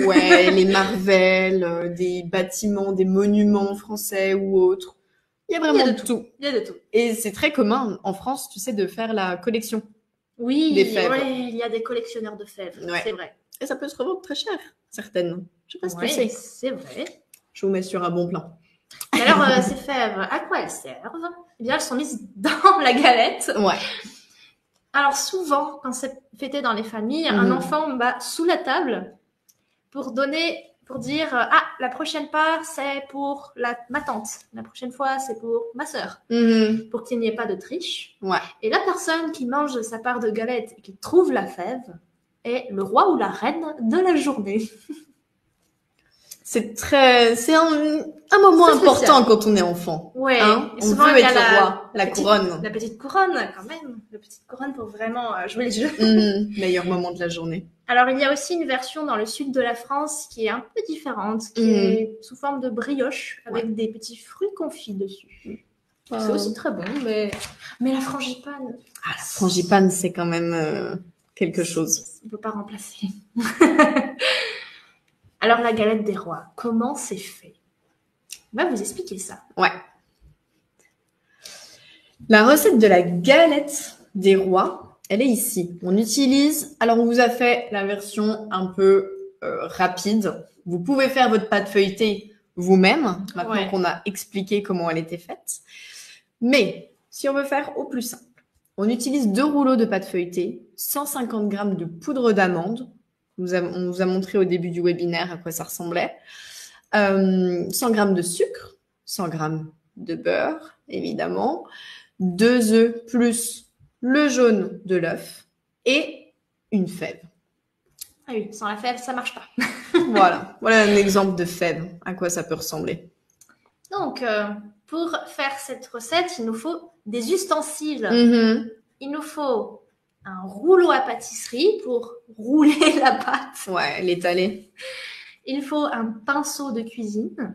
Ouais, les Marvel, des bâtiments, des monuments français ou autres. Il y a vraiment de tout.
Il y a de tout.
Et c'est très commun en France, tu sais, de faire la collection.
Oui,
des fèves.
Il y a des collectionneurs de fèves, c'est vrai.
Et ça peut se revendre très cher, certaines. Je sais pas ce que
c'est vrai.
Je vous mets sur un bon plan.
Alors, ces fèves, à quoi elles servent? Eh bien, elles sont mises dans la galette.
Ouais.
Alors, souvent, quand c'est fêté dans les familles, un enfant va sous la table pour dire la prochaine part, c'est pour ma tante. La prochaine fois, c'est pour ma sœur. Pour qu'il n'y ait pas de triche.
Ouais.
Et la personne qui mange sa part de galette et qui trouve la fève est le roi ou la reine de la journée.
C'est un moment important quand on est enfant.
Ouais.
On veut être le roi, la couronne.
La petite couronne, quand même. La petite couronne pour vraiment jouer le jeu.
Meilleur moment de la journée.
Alors, il y a aussi une version dans le sud de la France qui est un peu différente, qui est sous forme de brioche avec des petits fruits confits dessus. C'est aussi très bon, mais la frangipane...
la frangipane, c'est quand même quelque chose.
On ne peut pas remplacer. Alors, la galette des rois, comment c'est fait? On va vous expliquer ça.
Ouais. La recette de la galette des rois, elle est ici. On vous a fait la version un peu rapide. Vous pouvez faire votre pâte feuilletée vous-même, maintenant qu'on a expliqué comment elle était faite. Mais, si on veut faire au plus simple, on utilise 2 rouleaux de pâte feuilletée, 150 g de poudre d'amande. On vous a montré au début du webinaire à quoi ça ressemblait. 100 g de sucre, 100 g de beurre, évidemment, 2 œufs plus le jaune de l'œuf et une fève.
Ah oui, sans la fève, ça marche pas.
Voilà un exemple de fève, à quoi ça peut ressembler.
Donc, pour faire cette recette, il nous faut des ustensiles. Il nous faut un rouleau à pâtisserie pour rouler la pâte.
Ouais, l'étaler.
Il faut un pinceau de cuisine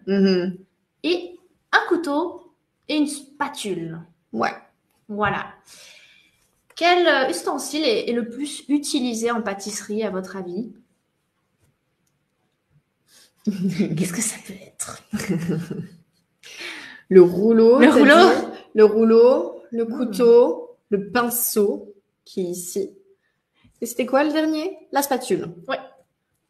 et un couteau et une spatule.
Ouais.
Voilà. Quel ustensile est le plus utilisé en pâtisserie, à votre avis? Qu'est-ce que ça peut être?
Le rouleau. Le
rouleau,
couteau, le pinceau qui est ici. Et c'était quoi le dernier? La spatule.
Ouais.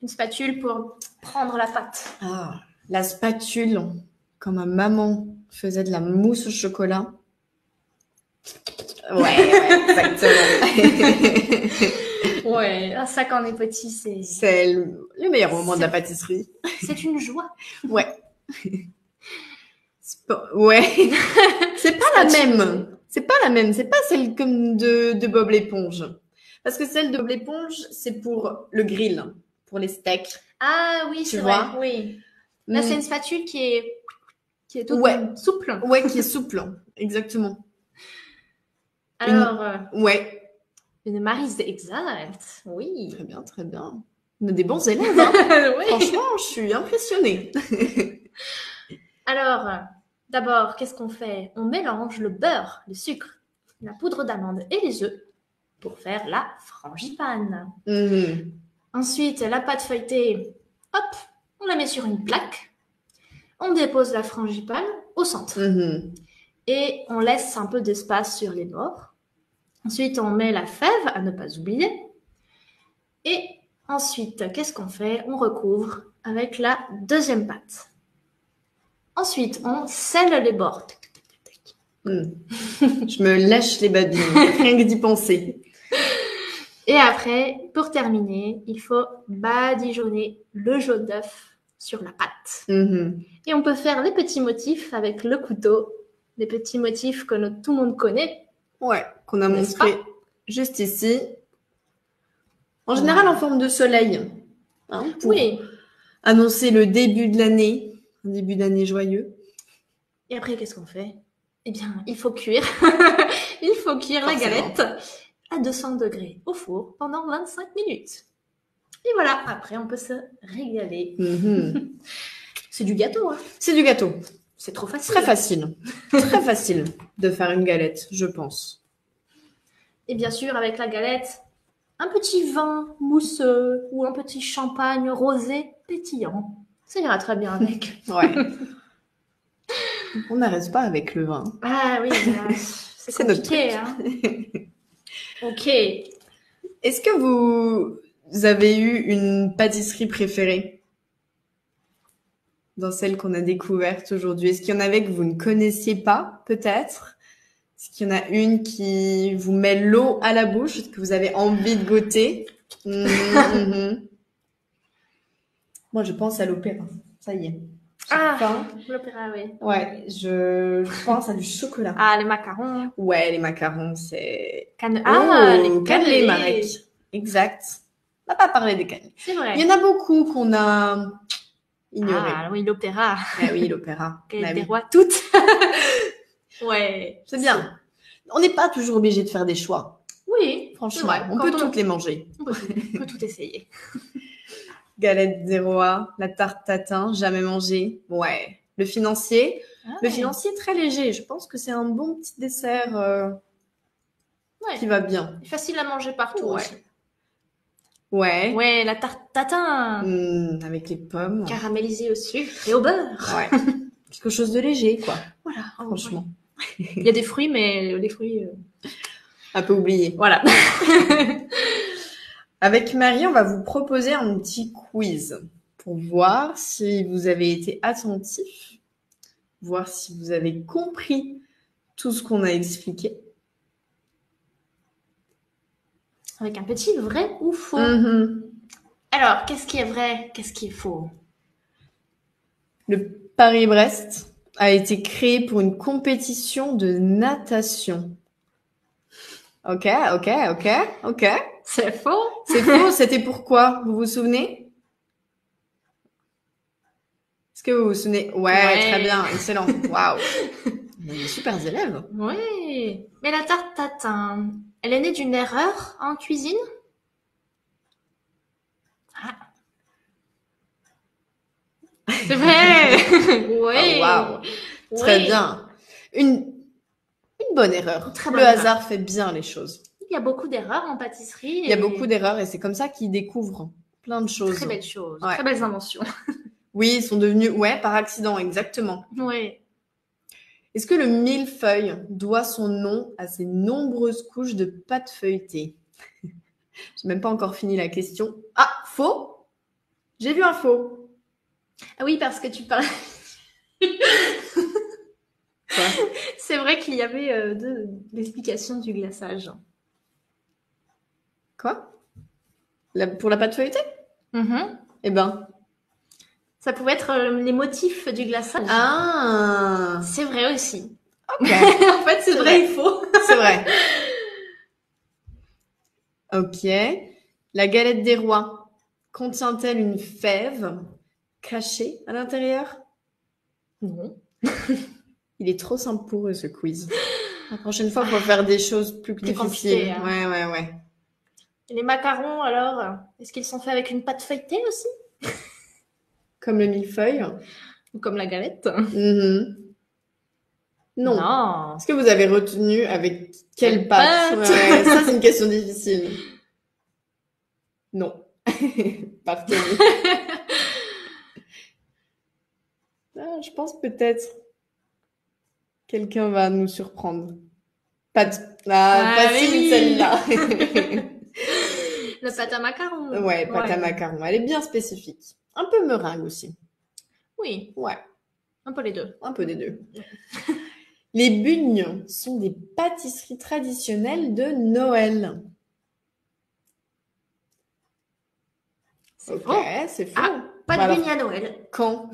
Une spatule pour prendre la pâte.
Ah, la spatule, comme ma maman faisait de la mousse au chocolat. Ouais, exactement.
Ouais, ça quand on est petit,
c'est le meilleur moment de la pâtisserie.
C'est une joie.
Ouais. Ouais. C'est pas la même. C'est pas la même. C'est pas celle comme de Bob l'éponge. Parce que celle de Bob l'éponge, c'est pour le grill, pour les steaks.
Ah oui, c'est vrai. Oui. Là, c'est une spatule qui est toute souple.
Ouais, qui est souple. Exactement.
Alors,
une
Maryse, exact. Oui.
Très bien, très bien. On a des bons élèves. Hein. Oui. Franchement, je suis impressionnée.
Alors, d'abord, qu'est-ce qu'on fait? On mélange le beurre, le sucre, la poudre d'amande et les œufs pour faire la frangipane. Ensuite, la pâte feuilletée, hop, on la met sur une plaque. On dépose la frangipane au centre. Et on laisse un peu d'espace sur les bords. Ensuite, on met la fève, à ne pas oublier. Et ensuite, qu'est-ce qu'on fait? On recouvre avec la deuxième pâte. Ensuite, on scelle les bords. Tac, tac, tac, tac.
Je me lèche les babines, rien que d'y penser.
Et après, pour terminer, il faut badigeonner le jaune d'œuf sur la pâte.
Mhm.
Et on peut faire les petits motifs avec le couteau, des petits motifs que tout le monde connaît.
Ouais, qu'on a
N'est-ce
montré juste ici. En général, en forme de soleil. Hein, pour
Oui.
annoncer le début de l'année. Un début d'année joyeux.
Et après, qu'est-ce qu'on fait? Eh bien, il faut cuire. Il faut cuire la
Forcément.
galette à 200 degrés au four pendant 25 minutes. Et voilà, après, on peut se régaler.
Mhm.
C'est du gâteau, hein.
C'est du gâteau.
C'est trop facile.
Très facile. Très facile de faire une galette, je pense.
Et bien sûr, avec la galette, un petit vin mousseux ou un petit champagne rosé pétillant. Ça ira très bien avec.
Ouais. On n'arrête pas avec le vin.
Ah oui, c'est
C'est notre
compliqué, hein. Ok.
Est-ce que vous avez eu une pâtisserie préférée dans celle qu'on a découverte aujourd'hui? Est-ce qu'il y en avait que vous ne connaissiez pas, peut-être? Est-ce qu'il y en a une qui vous met l'eau à la bouche, que vous avez envie de goûter? Mhm. Moi, je pense à l'opéra. Ça y est. J'ai faim.
L'opéra, oui.
Ouais, je pense à du chocolat.
Ah, les macarons.
Ouais, les macarons, c'est...
Les
cannelés,
cannelés.
Marek. Exact. On n'a pas parlé des cannelés.
C'est vrai.
Il y en a beaucoup qu'on a ignorés.
Ah oui, l'opéra.
Ah oui, l'opéra.
Galette
Bah
des
oui.
rois, toutes. Ouais.
C'est bien. On n'est pas toujours obligé de faire des choix.
Oui,
Franchement,
c'est vrai.
on peut toutes les manger.
On peut tout essayer.
Galette des rois, la tarte tatin, jamais mangé. Ouais. Le financier.
Ah,
Le financier très léger. Je pense que c'est un bon petit dessert
ouais.
qui va bien.
Facile à manger partout
Ouais.
aussi.
Ouais.
Ouais, la tarte tatin.
Avec les pommes.
Caramélisée au sucre et au beurre.
Ouais. Quelque chose de léger, quoi.
Voilà.
Franchement.
Ouais. Il y a des fruits, mais les fruits...
Un peu oublié.
Voilà.
Avec Marie, on va vous proposer un petit quiz pour voir si vous avez été attentif, voir si vous avez compris tout ce qu'on a expliqué.
Avec un petit vrai ou faux. Alors, qu'est-ce qui est vrai? Qu'est-ce qui est faux?
Le Paris-Brest a été créé pour une compétition de natation. Ok.
C'est faux.
C'est faux, c'était pourquoi? Vous vous souvenez? Est-ce que vous vous souvenez? Ouais, très bien, excellent. Waouh. On est des super élèves.
Oui. Mais la tarte tatin, elle est née d'une erreur en cuisine? Ah. C'est vrai. Oui.
Oh, waouh. Très bien. Une bonne erreur.
Très
Le
bonne erreur.
hasard fait bien les choses.
Il y a beaucoup d'erreurs en pâtisserie.
Il y a beaucoup d'erreurs et c'est comme ça qu'ils découvrent plein de choses.
Très belles choses,
Ouais.
très belles inventions.
Oui, ils sont devenus, par accident, exactement.
Oui.
Est-ce que le millefeuille doit son nom à ses nombreuses couches de pâte feuilletée? J'ai même pas encore fini la question. Ah, faux? J'ai vu un faux.
Ah oui, parce que tu parles.
Quoi?
C'est vrai qu'il y avait l'explication du glaçage.
Quoi? Pour la pâte feuilletée? Eh ben.
Ça pouvait être les motifs du glaçage.
Ah!
C'est vrai aussi.
Ok.
En fait, c'est vrai, il faut.
C'est vrai. Ok. La galette des rois contient-elle une fève cachée à l'intérieur?
Non.
Il est trop simple pour eux, ce quiz. La prochaine fois, il faut faire des choses plus difficiles.
compliqué, hein.
Ouais.
Et les macarons, alors, est-ce qu'ils sont faits avec une pâte feuilletée aussi?
Comme le millefeuille.
Ou comme la galette?
Non.
Non.
Est-ce que vous avez retenu avec quelle
Quelle
pâte?
pâte?
Ouais, ça, c'est une question difficile. Non. Pas retenu. Ah, je pense peut-être quelqu'un va nous surprendre. Facile
oui.
celle-là.
Le pâte à macarons.
Ouais, pâte à macarons. Elle est bien spécifique. Un peu meringue aussi.
Oui,
Ouais,
un peu les deux.
un peu des deux. Les bugnes sont des pâtisseries traditionnelles de Noël.
C'est
Ok,
faux.
c'est faux.
Ah, pas de
Alors,
beignets à Noël.
Quand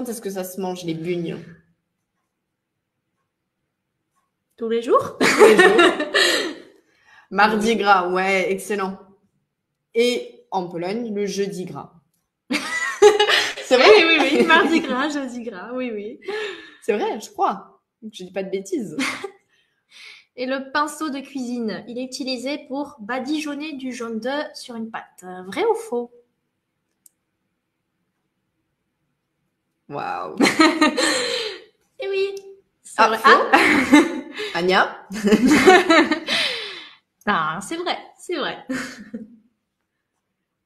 est-ce que ça se mange, les bugnes?
Tous les jours.
Tous les jours. Mardi gras, ouais, excellent. Et en Pologne, le jeudi gras. C'est vrai?
Oui. Mardi gras, jeudi gras, oui.
C'est vrai, je crois. Je dis pas de bêtises.
Et le pinceau de cuisine, il est utilisé pour badigeonner du jaune d'œuf sur une pâte. Vrai ou faux?
Waouh.
Eh oui, c'est
Ah,
vrai.
faux. Anya?
Ah, c'est vrai.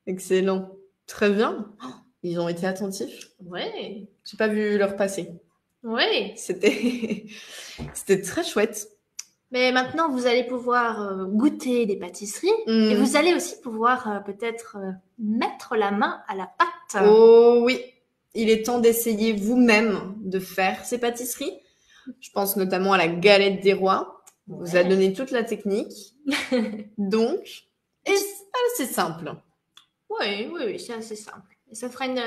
Excellent. Très bien. Oh, ils ont été attentifs.
Ouais.
J'ai pas vu leur passer.
Ouais.
C'était très chouette.
Mais maintenant, vous allez pouvoir goûter des pâtisseries et
Mm.
vous allez aussi pouvoir peut-être mettre la main à la pâte.
Oh oui, il est temps d'essayer vous-même de faire ces pâtisseries. Je pense notamment à la galette des rois. On vous a donné toute la technique. Donc, c'est simple.
Oui, c'est assez simple. Et ça fera une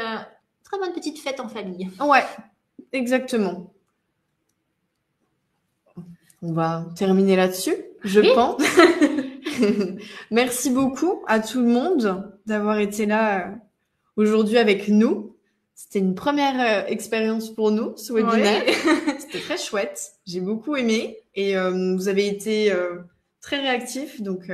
très bonne petite fête en famille.
Ouais, exactement. On va terminer là-dessus, je pense. Merci beaucoup à tout le monde d'avoir été là aujourd'hui avec nous. C'était une première expérience pour nous, ce webinaire. C'était très chouette. J'ai beaucoup aimé et vous avez été très réactifs, donc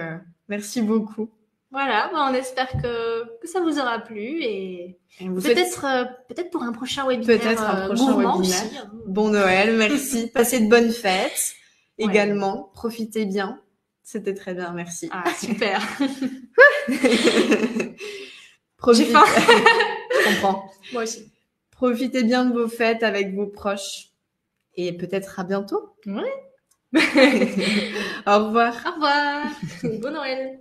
merci beaucoup.
Voilà, on espère que ça vous aura plu et peut-être pour un prochain webinaire.
Peut-être un prochain
gourmand
webinaire.
aussi.
Bon Noël, merci. Passez de bonnes fêtes également. Profitez bien. C'était très bien, merci.
Ah, super.
J'ai
faim.
Je comprends.
Moi aussi.
Profitez bien de vos fêtes avec vos proches et peut-être à bientôt.
Ouais.
Au revoir.
Au revoir. Bon Noël.